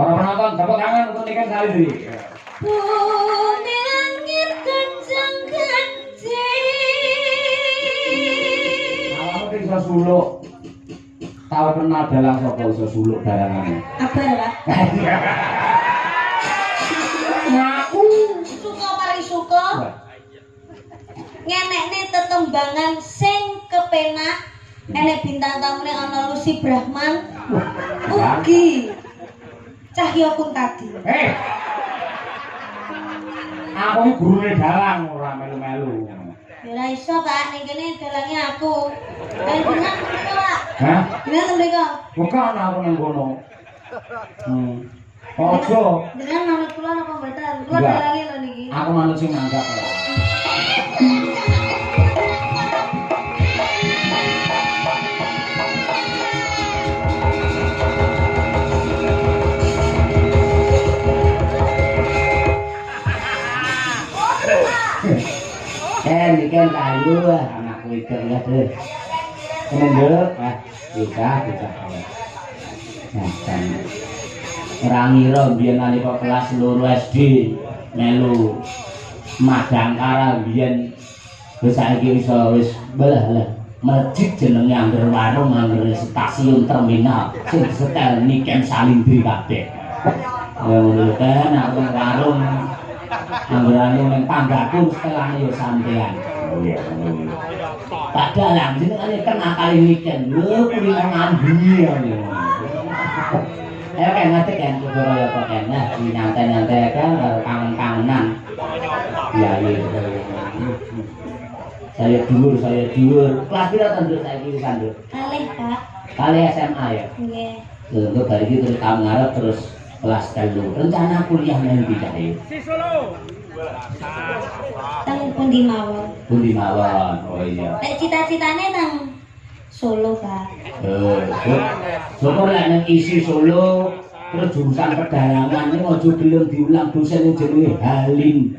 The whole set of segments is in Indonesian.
Para penonton tepuk tangan untuk Niken Salindri. Bumi langit kencang-kencing. Awakmu iso suluk. Tahu kenal dalang sapa iso suluk barangane. Abar, Pak. Ngaku. Suka mari suka. Ngenekne tetembangan sing kepenak. Enek bintang tamune ana Lucy Brahman. Ugi Cahya Kuntadi. Aku iki gurune dalang ora melu-melu. Ya ora iso, Pak. Ning kene dalange aku. Dan jenengan mriko, Pak. Hah? Jenengan mriko. Bukan aku nang kono. Ojo. Jenengan manut kula napa mboten? Kula Enggak. dalange lho niki. Aku manut sing nganggap. Niken kayu anakku itu ya tuh. Menurut bisa. Nah, kan ora ngira biyen nalika kelas 2 SD melu Madangkara biyen wis saiki wis belah masjid jenenge angger warung angger stasiun terminal sing setel Niken Salindri kabeh. Ya ngono kan aku warung anggerane ning tanggaku setelane yo sampean. Oh iya. Tak dalang jenengane kena kali Niken. Lho kuwi ngambi ya. Kan ngerti kan kudoro ya kok kan. Nah, nyantai-nyantai kan karo kangen-kangenan. Iya. Saya dhuwur. Kelas pira to, Nduk, saiki wis, Nduk? Kalih, Pak. Kalih SMA ya. Nggih. Lho, untuk bari iki terus tahun ngarep terus kelas 3. Rencana kuliah nang ndi ta iki? Teng pundi mawon? Pundi mawon. Oh iya. Nek cita-citane teng Solo, Pak. Syukur lek nang isi Solo terus jurusan pedalangan ini ojo gelem diulang dosen yang jenenge Halim.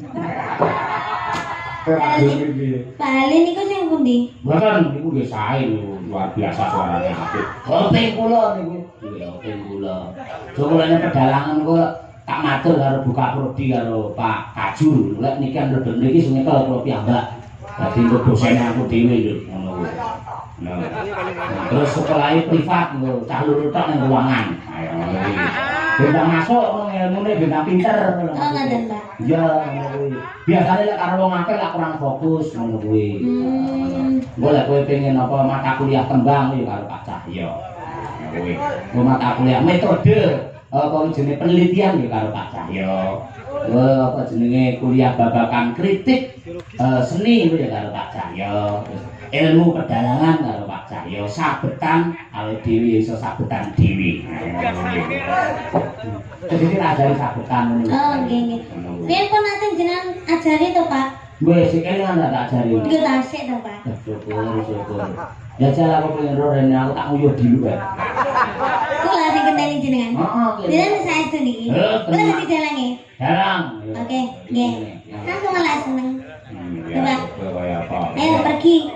Pak Halim niku sing pundi? Bahkan niku nggih sae lho, luar biasa suarane apik. Kopeng kula niku. Iya, kopeng kula. Syukurane pedalangan kok tak matur karo buka prodi karo Pak Kajul. Lek Niken redeng iki sing nyekel kula piyambak. Dadi untuk dosen aku dhewe lho ngono kuwi. Nah, terus sekolahnya privat lho, cah luru tok nang ruangan. Ayo iki. Bintang masuk ngono ilmune bintang pinter. Oh, ngoten, Pak. Iya, ngono kuwi. Biasane lek karo wong akeh lek kurang fokus ngono kuwi. Engko lek kowe pengen apa mata kuliah tembang ya karo Pak Cahyo. Ngono kuwi. Engko mata kuliah metode apa jenenge penelitian ya karo Pak Cahyo. Apa jenenge kuliah babakan kritik seni itu ya karo Pak Cahyo. Ilmu pedalangan karo Pak Cahyo, sabetan awake dhewe iso sabetan dhewe. Jadi iki ajari sabetan ngono. Oh, nggih. Riyen pun nate jenengan ajari to, Pak? Wis iki kan tak ajari. Iki tasik to, Pak. Syukur. Jajal aku pengen ro rene aku tak nguyuh dulu kan. Kula sing kendali jenengan. Heeh, Jenengan saestu niki. Kula dadi dalange. Dalang. Oke, nggih. Aku malah seneng. Coba. Kaya apa? Ayo pergi.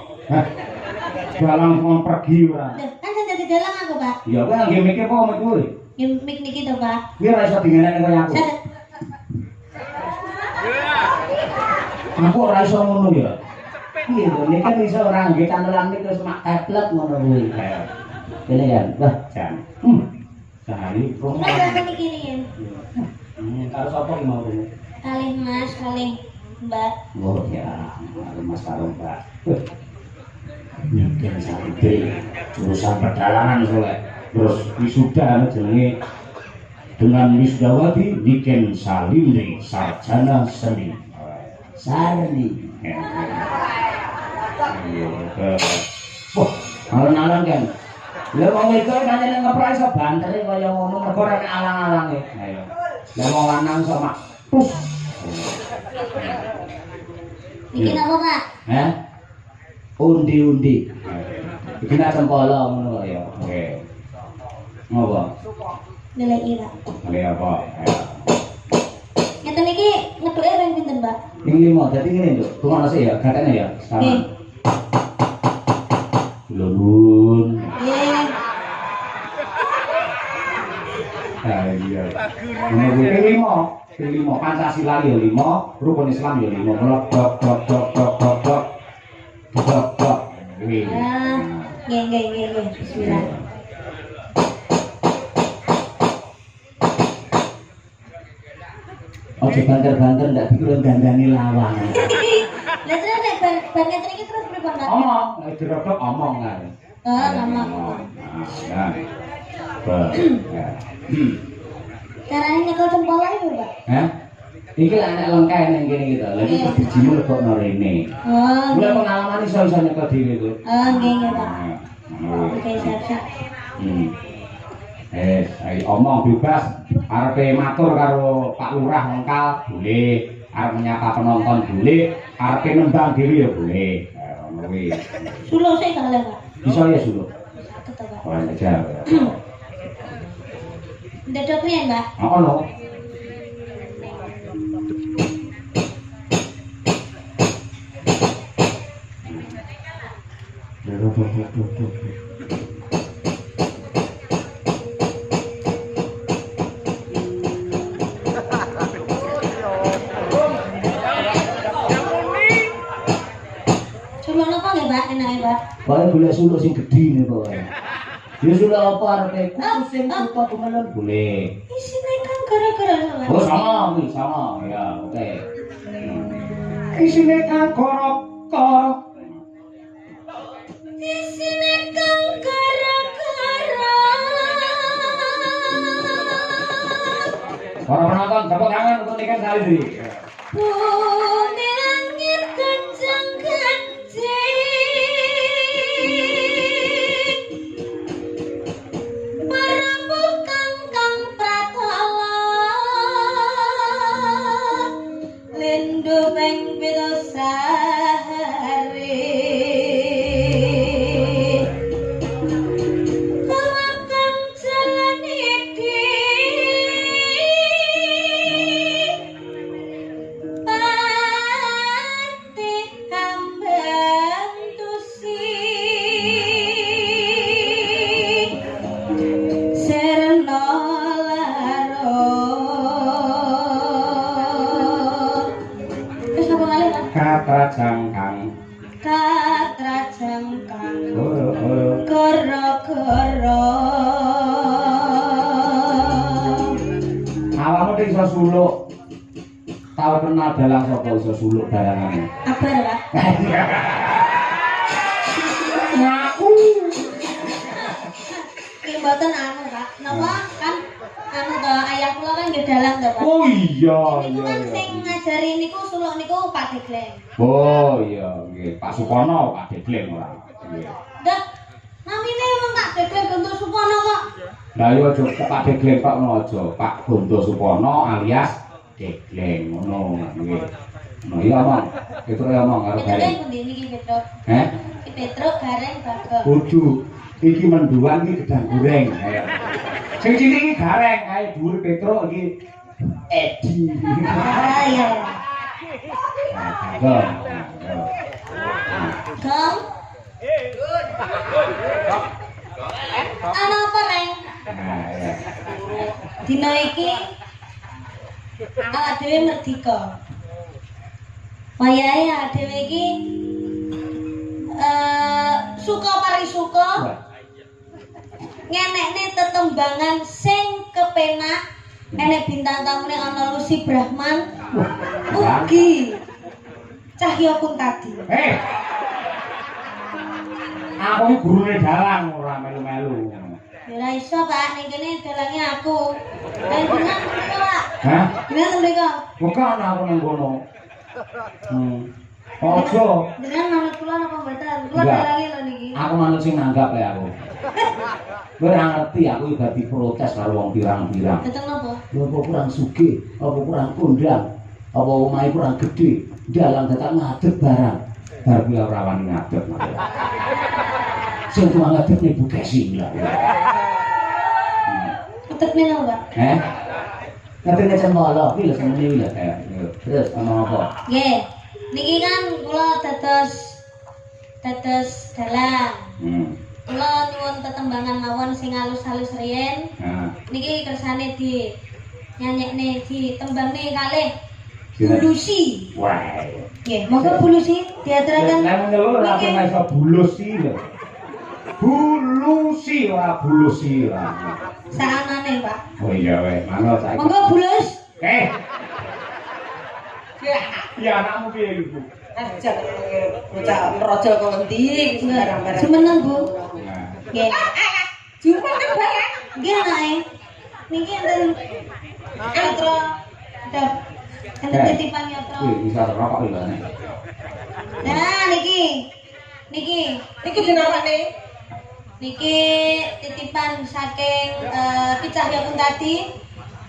Dalang mau pergi ora. Loh, kan sing dadi dalang aku, Pak. Ya kowe nggih mikir apa mek kowe? Ya mik niki to, Pak. Kowe ora iso dingenekne kaya aku. Saged. Aku ora iso ngono ya. Piye to, nek kan iso ora nggih canelan iki terus mak tablet ngono kuwi. Kene kan, wah jan. Sehari kok. Kula niki riyen. Karo sapa ki mau rene? Kalih Mas, kalih Mbak. Oh ya, Mas karo Mbak. Niken Salindri jurusan pedalangan soleh. Terus wisuda jenenge dengan wisudawati Niken Salindri sarjana seni. Sarni. Wah, alon-alon kan. Lah wong wedok pancen ngeprak iso bantere kaya ngono mergo ora nek alang-alange. Ayo. Lah wong lanang iso mak. Iki napa, Pak? Hah? Undi-undi. Iki nak sempolo ngono kok ya. Oke. Ngopo? Ndeleki, Pak. Ngelih apa? Ngeten iki ngeduke ping pinten, Pak? Ping 5. Dadi ngene, Nduk. Tungono sik ya, gatene ya. Nggih. Lulun. Nggih. Ah iya. Ping 5 Pancasila ya 5, rukun Islam ya 5. Mula dok dok dok dok dok dok. Dok dok. Kuwi. Nggih. Bismillah. Ojo banter-banter ndak pikir dandani lawang. Lah terus nek ban ngeten iki terus pripun, Pak? Omong, nek dirodok omong kan. Ngomong. Nah. Ya. Carane nyekel jempol ae lho, Pak. Hah? Iki lah nek lengkah ning kene gitu. Lah iki bijimu lebokno rene. Mulai pengalaman iso-iso nyekel dhewe itu. Nggih, Pak. Oke, siap. Ayo omong bebas. Arepe matur karo Pak Lurah lengkap boleh. Arep menyapa penonton boleh. Arepe nembang dhewe ya boleh. Ngono kuwi. Sulo sik tak Pak. Iso ya sulo. Saged to, Pak. Wah, aja. Ndedok riyen, Pak. Ono. Sulo napa nggih, Pak? Enake, Pak. Boleh golek suluk sing gedhi ne pokoke. Ya suluk apa arepe kudu sing buka kemenon boleh. Isine kan gara-gara salah. Oh sama kuwi sama ya oke. Isine kang korok-korok. Isine kan gara-gara. Para penonton tepuk tangan untuk Niken Salindri. Bumi langit kencang Marabukan kang pratala Lindu peng pito sehari Lawakan jalan iki Pati hambang tusi Serna laro Terus apa kali Pak? Kata jangkang. Katra jangkang Oh. Goro-goro Awakmu ning iso suluk. Tahu kenal dalang sapa iso suluk dalangane. Abar Pak Ngaku. Ini mboten anu Pak Napa kan anu to ayah kula kan nggih dalang to Pak Oh iya Niku iya kan iya. sing ngajari niku suluk niku Pak Degleng Oh iya nggih Pak Supono Pak Degleng ora. Nggih. Dah, namine emang Pak Degleng bentuk Supono kok. Lah yo aja Pak Degleng kok ngono aja. Pak Gondo Supono alias Degleng ngono nggih. Nah iya Mang. Itu ya Mang karo Petruk gareng. pundi niki Petruk? Heh? Iki Petruk gareng Bagong. Kudu iki menduan iki gedang goreng. Ayo. Sing cilik iki gareng, ae dhuwur Petruk iki Edi. Ah iya. Gong. Gong. Ana apa Neng? Nah, ya. Dina iki awak dhewe merdeka. Wayahe awak dhewe iki suka parisuka ngenekne tetembangan sing kepenak enek bintang tamune ana Lucy Brahman ugi Cahya Kuntadi. Aku iki gurune dalang ora melu-melu. Ya ora iso Pak, ning kene dalange aku. Dan jenengan mriko Pak. Hah? Jenengan mriko. Bukan aku nang kono. Ojo. Jenengan manut kula napa mboten? Kula Enggak. dalange lho niki. Aku manut sing nanggap ya aku. Kowe ora ngerti aku iki dadi protes karo wong pirang-pirang. Keteng napa? Lho apa kurang sugih, apa kurang kondang, apa omahe kurang gedhe, dalang dadak ngadeg barang. Bar kuwi ora wani ngadeg. Sing tukang ngadeg ning Bukesi lha. Ketep mena Pak. Ngadeg nek cemolo kuwi lho seneng lho kayak. Terus ana apa? Nggih. Niki kan kula dados dalang. Kula nyuwun tetembangan mawon sing halus-halus riyen. Nah, Niki kersane di nyanyekne ditembangne kalih Bulusi. Wah. Nggih, monggo Bulusi diaturaken. Lah ngono ora kena iso bulusi lho. Bulusi ora bulusi ora. Saanane, Pak. Oh iya weh, mangga saiki. Monggo Bulus. Ya anakmu piye iku? Ajak bocah raja kok ngendi sembarang-barang. Jumeneng, Bu. Nah. Nggih. Jumeneng barang. Nggih anake. Niki enten Yatra. Dap. Enten titipan Yatra. Wih, bisa rokok iki nek. Nah, niki. Niki Jenengane niki titipan saking Ki Cahyapun tadi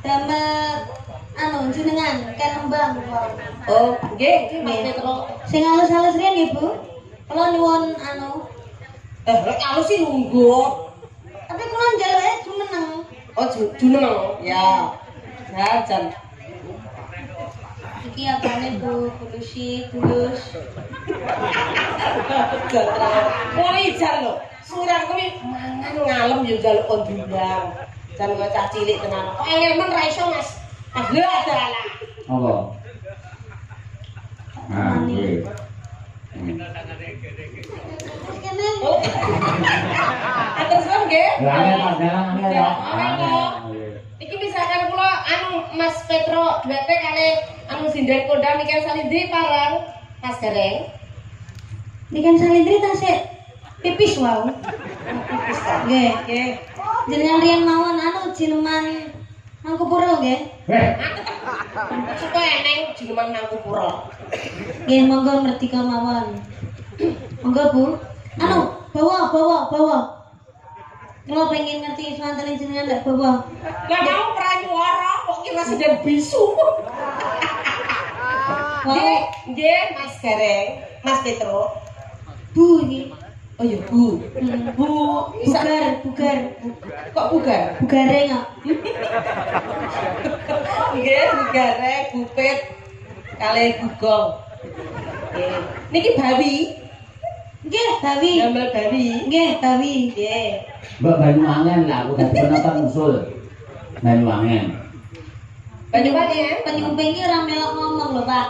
damel anu jenengan Kenembang. Oh, nggih, Mas Petro. Sing halus-halus riyen nggih, Bu. Kula nyuwun anu. Lek aku sih nunggu. Tapi kula njaluke jumeneng. Oh, Juneng. Ya. Jajan. Iki apane Bu? Bulusi, Bulus. Jan lho. Surang kuwi mangan ngalem yo njaluk kon diundang. Jan kok cah cilik tenan. Kok angel men ra iso, Mas. Ah, lho adalah. Apa? Nah, kuwi. Kene Atur suwun nggih. Lah ana dalan ya. Iki misalkan kula anu Mas Petro duete kali anu sinden kondang Miken Salindri parang Mas Gareng. Niken Salindri tasik pipis wau. Pipis ta. Nggih. Nggih. Jenengan riyen mawon anu jineman Mangkupuro nggih. Supaya eneng jineman Mangkupuro. Nggih, monggo merdeka mawon. Monggo Bu. Anu, bawa. Kula pengen ngerti swanten jenengan ndak bawa. Lah mau pranyuara kok kira sedang bisu. Nggih, Mas Gareng, Mas Petro. Bu iki. Oh iya, Bu. Bu, Bugar. kok bugar? Bugare kok. Nggih, bugare, bupit, kalih gugong. Nggih. Niki bawi, Nggih, Bawi. damel bawi. Nggih, Bawi. Nggih. Mbak Banyuwangen lah, aku dadi penonton usul. Banyuwangen. Banyuwangen. Penyumping iki ora melok ngomong lho, Pak.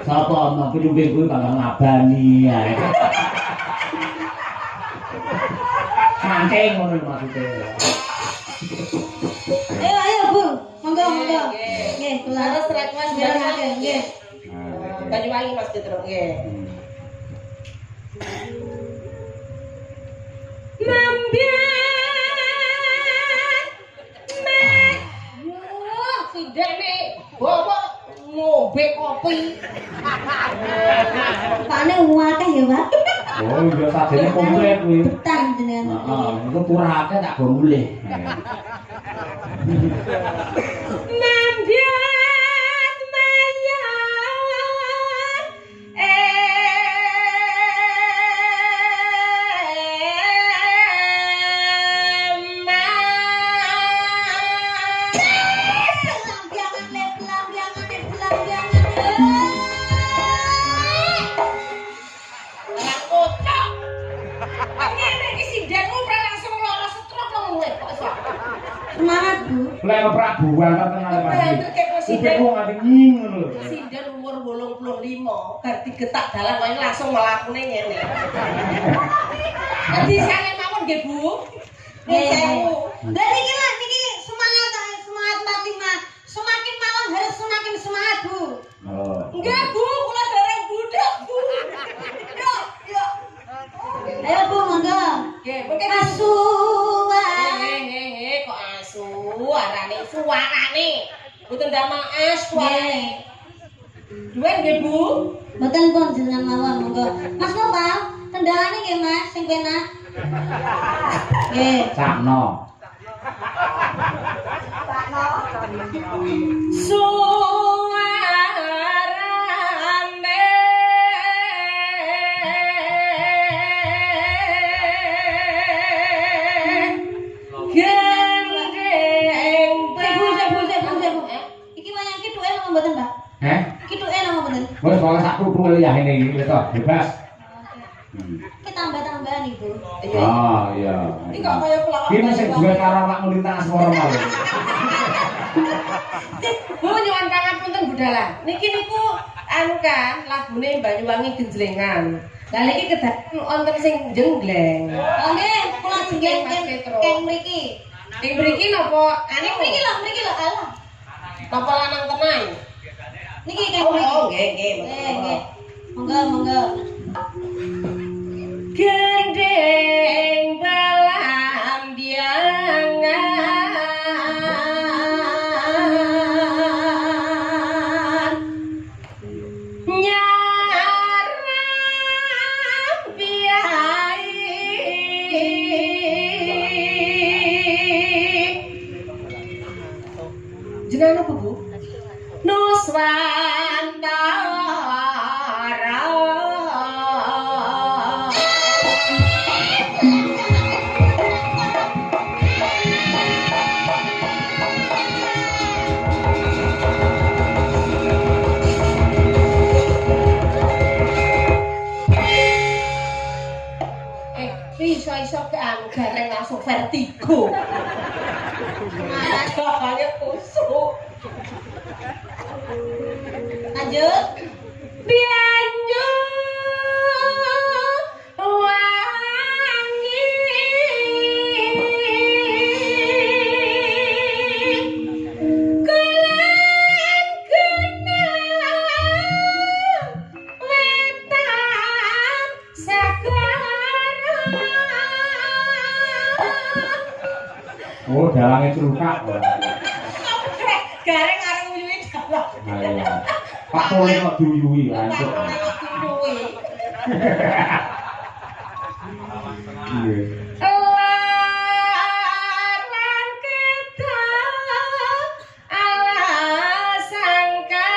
Sapa omong penyumbing kuwi bakal ngabani ae. Saking ngono maksudnya. Ayo, Bu. Monggo. Nggih. Nggih, kula Terus rek Mas Banyuwangen, nggih. Banyuwangi Mas Petro, nggih. Sidane bawa ngombe kopi. Pakne akeh ya, Pak. Oh, iya sajene komplit kuwi. Betah jenengan. Heeh, iku kurake tak go mulih. Mambiat mayan Semangat, Bu. Lek Prabuan kan tenan Prabu kayak presiden. Kupingku nganti nying ngono lho. Presiden umur 85, bar digetak dalan wae langsung mlakune ngene. Dadi sane mawon nggih, Bu. Sewu. Lah niki lah niki semangat mati mah. Semakin malam harus semakin semangat, Bu. Oh. Nggih, Bu, kula dereng budak, Bu. Yo. Ayo, Bu, monggo. Nggih, mungkin Asuhan. kok asu arane suarane. Mboten damel as suarane. Duwe nggih, Bu? Mboten pun jenengan mawon, monggo. Mas Nopal, tendangane nggih, Mas, sing penak. Nggih. Sakno. Suarane gendeng. Iki wayang kituke napa mboten, Pak? Heh? Kituke napa mboten? Wes pokoke sak kudu ya ini iki to, bebas. Iki tambah-tambahan, Ibu. Oh iya. Iki kok kaya pelawak. Iki sing duwe karo awakmu lintas swara malah. Bu nyuwun pangapunten budhalah. Niki niku anu kan lagune Banyuwangi Genjlengan. Lah niki kedaden wonten sing jenggleng. Oh nggih, kula jeneng keng mriki. Ing mriki napa Ning mriki lho alah. napa lanang tenan? Niki keng Oh mriki. nggih nggih. Nggih. Monggo. Gendeng belambiangan nyarang biai jenengan apa Bu? Nuswantara. Iso ke anu gareng langsung vertigo. Makanya kusuk. Lanjut. Bianjur wangi kulan kenal wetan sekarang. Oh, dalangnya cerukak. Gareng arep nyuwi dalang. Ayo. Pak Tole kok diuyui kan. Iya. Laran kita ala sangkar.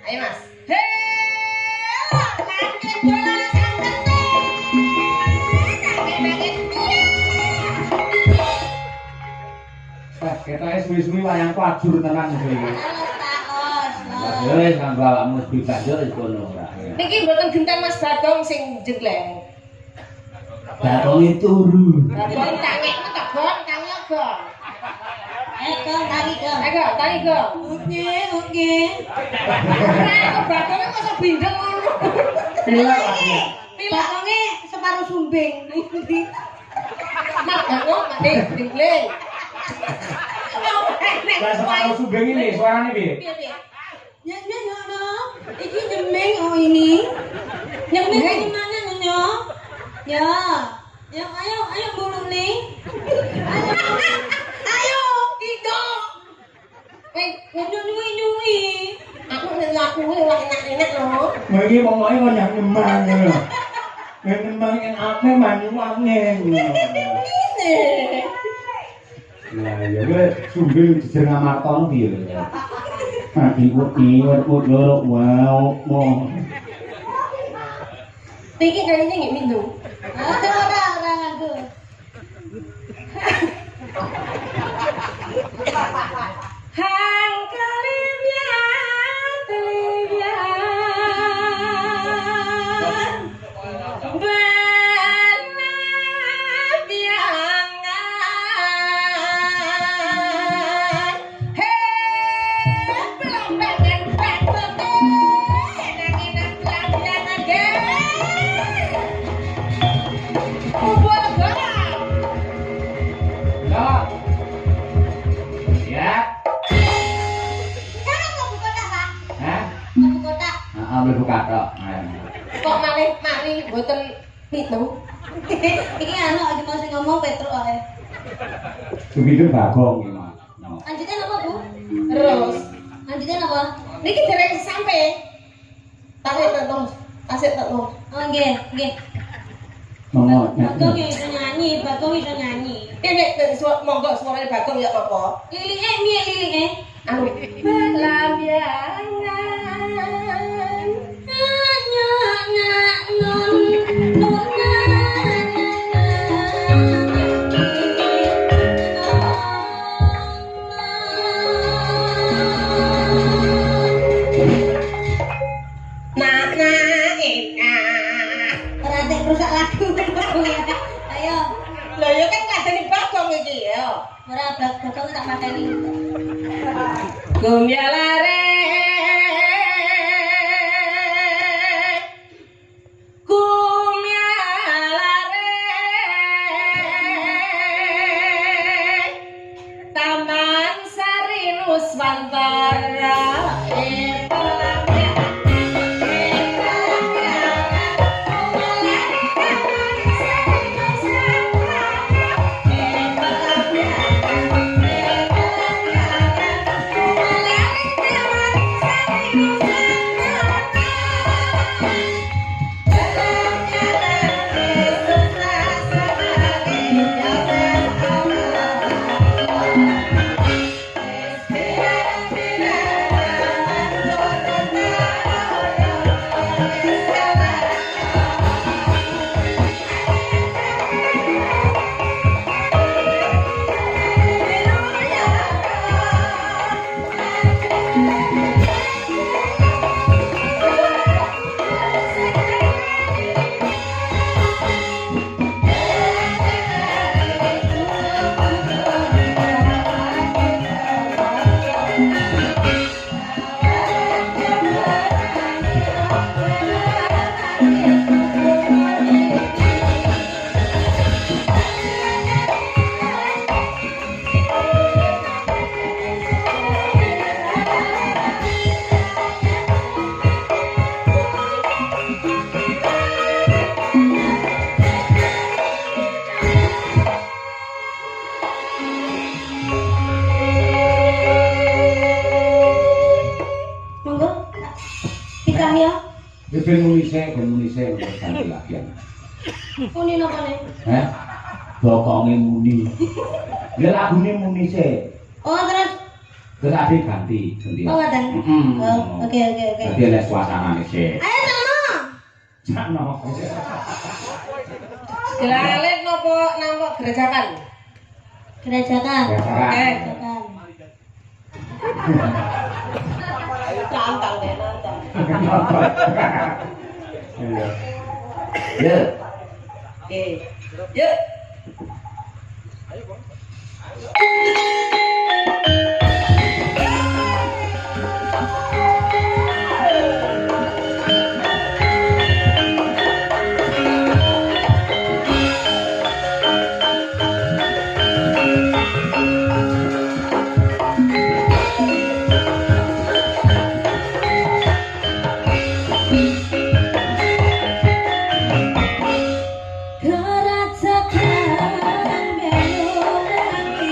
Ayo Mas. Kita suwi-suwi wayang kuajur tenan iki. Taos. Wis kanggo awakmu bisa yo wis kono ora. Niki mboten genten Mas Bagong sing jenggleng. Batonge turu. Bagong tangek kok Gon, tangek Gon. Kong tari kong. Ayo, tari Gon. Oke. Nah, Bagong kok iso bindeng ngono. Pilakongnya separuh sumbing. Mas Bagong nek jenggleng. Lah separuh subeng ini suarane piye? Piye? Ya. Ini nyemeng oh ini. Nyemeng di mana nyonya? Ya. Ayo bulu nih. Ayo. Tiga. Nyui. Aku enak-enak loh. Iki pokoke kok nyang nemang ngono. Nek nemang yang ake mani wangi. Nah, ya wis sumbing dijeneng Amartono piye lho. Iwet loro wow. Niki kayaknya nggak minum. Orang aku. Hang kalian berlabiangan. Belum badan enak-enak berlabiangan deh. Ubah barang. Ya. Sekarang mau buka tak, Pak? Hah? Mau buka tak? Heeh, mlebu kathok. Kok malih mari mboten pitung. Iki anu lagi masih ngomong Petruk ae. Sumpite Bagong iki, Mas. Lanjutan apa, Bu? Terus Lanjutan apa? niki dereng sampe. Tarik terus. Asik terus. Oh, nggih. Monggo. Bagong ya iso nyanyi, Bagong iso nyanyi. Ini monggo suaranya Bagong ya apa? Lilike piye lilike? Anu belambiangan. Rusak lagu. Ayo. Lah ya kan kadene Bagong bagong iki ya. Ora bakal tak mateni. Gumyalare Taman Sari Nuswantara Monggo. Pitah ya. Ben muni se untuk ganti lagi. Muni napa nih? Heh. Bokonge muni. Ya lagune muni se. Oh terus. Terus ade ganti. Oh ngoten. Oh, oke. Dadi ana suasanane se. Ayo sama. Sakno. Dilalit nopo nampak gerejakan? Gerajakan. Oke. Gerajakan. Nantang deh, nantang. Ya. Oke. Yuk. Gerajakan melu lagi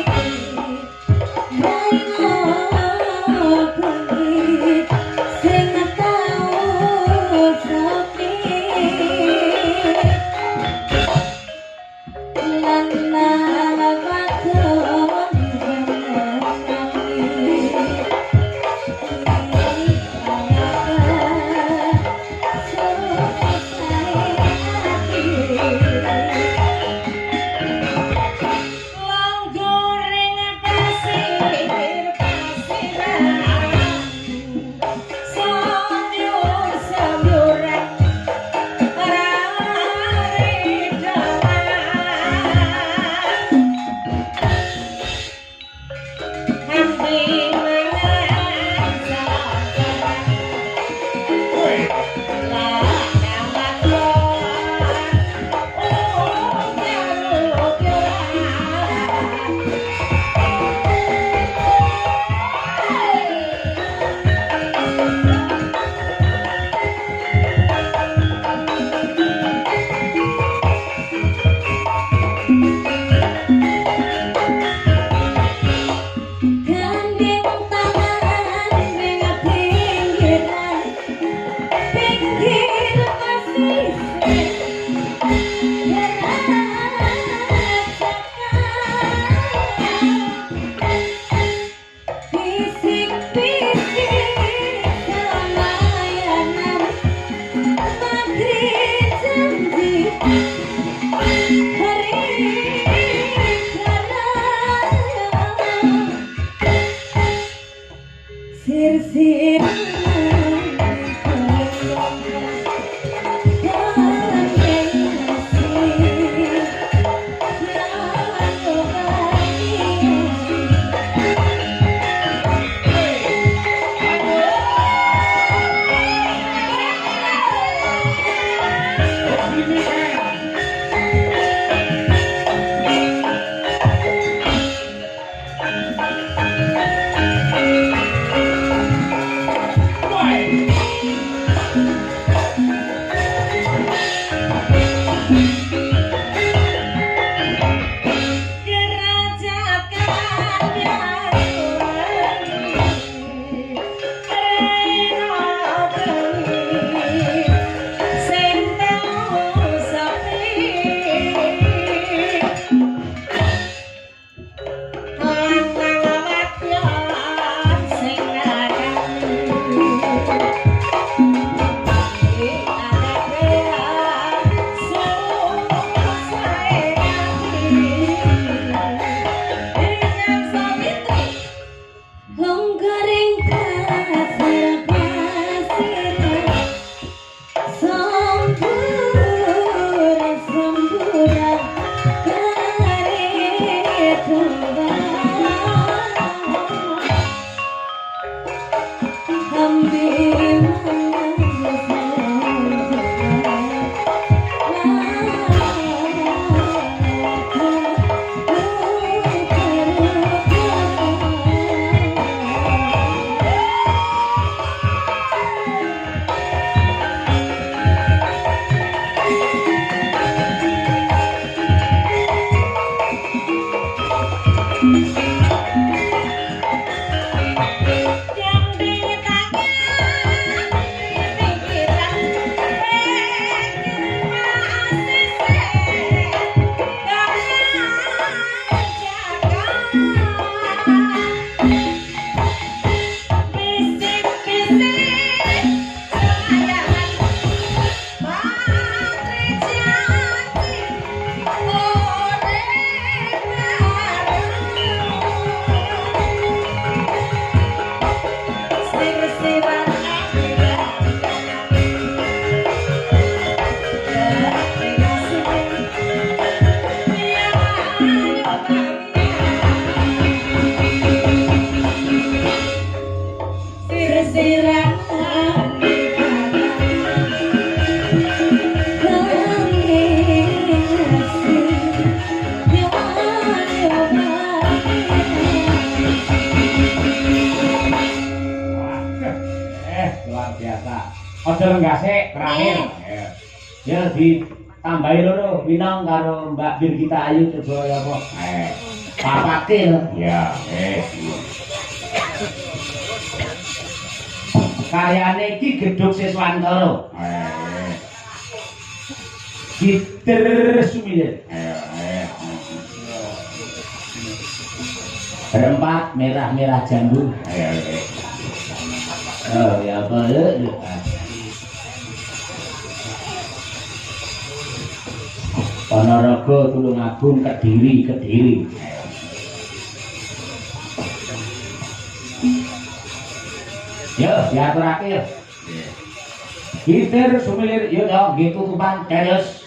Ojo lenggase terakhir. Ya ditambahi loro Winong karo Mbak Birgita Ayu coba ya apa. Papake lho. Ya, karyane iki Gedhog Siswantara. Gitar Sumilir. Berempat merah-merah jambu. Oh ya apa ya? Ponorogo Tulungagung Kediri. Yo diaturake yo. Gitar Sumilir yo dong nggih tutupan terus.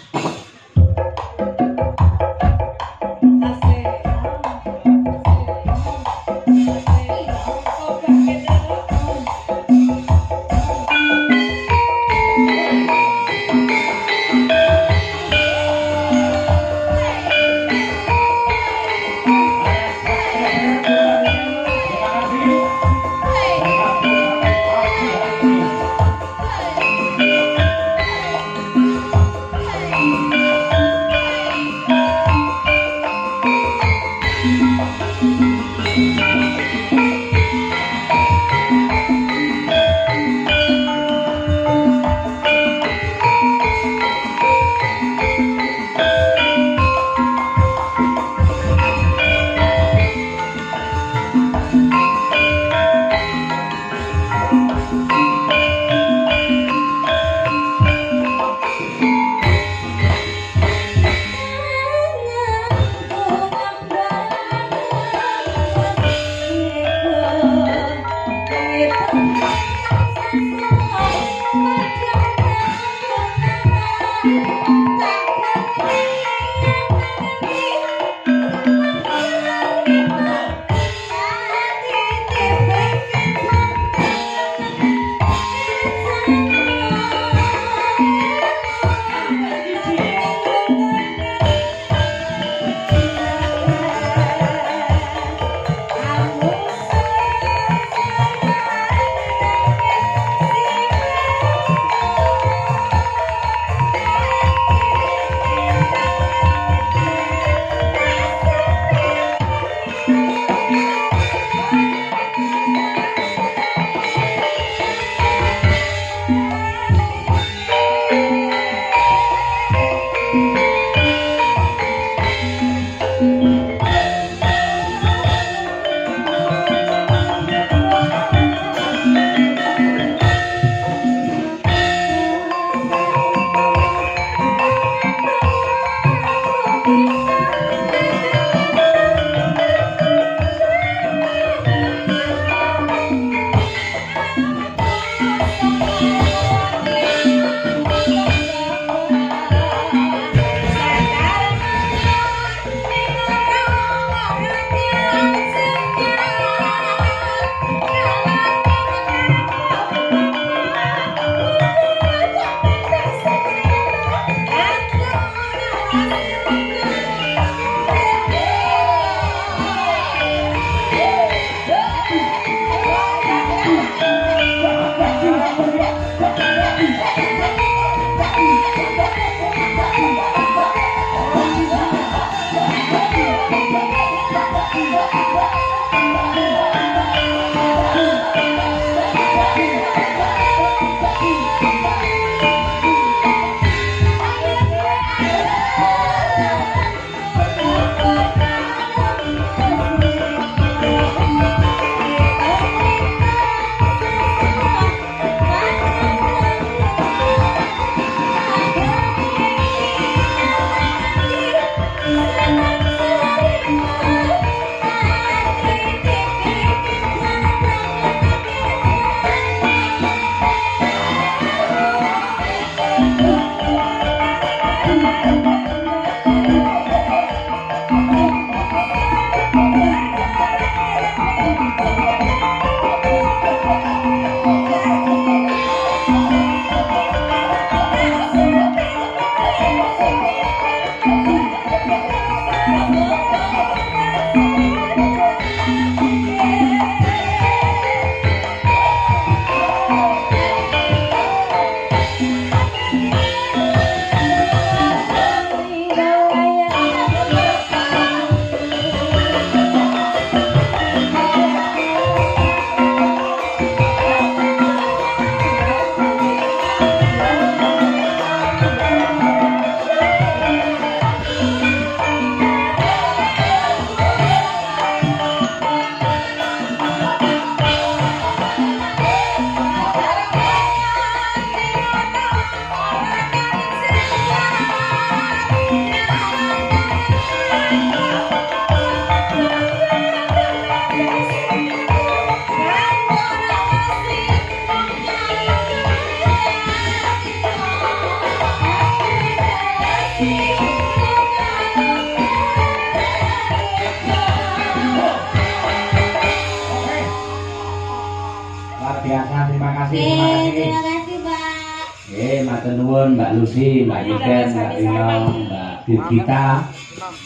kasih, terima kasih. Terima kasih, Pak. Matur nuwun Mbak Lucy, Mbak Niken, Mbak Rino, Mbak Birgita.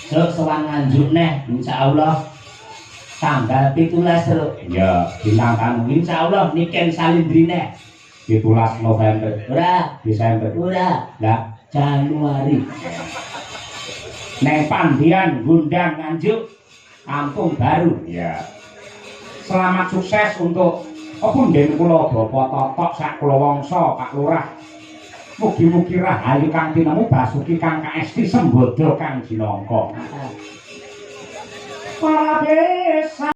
Terus sowan nganjuk neh insyaallah tanggal 17 terus. Ya, bintang tamu insyaallah Niken Salindrine 17 November. Ora, Desember ora. Lah, Januari. Neng Pandian Gundang Nganjuk Kampung Baru. Ya. Selamat sukses untuk punden kula Bapak Totok sak kula wangsa Pak Lurah. Mugi-mugi rahayu kang tinemu basuki kang kaesti sembodo kang jinangka. Para desa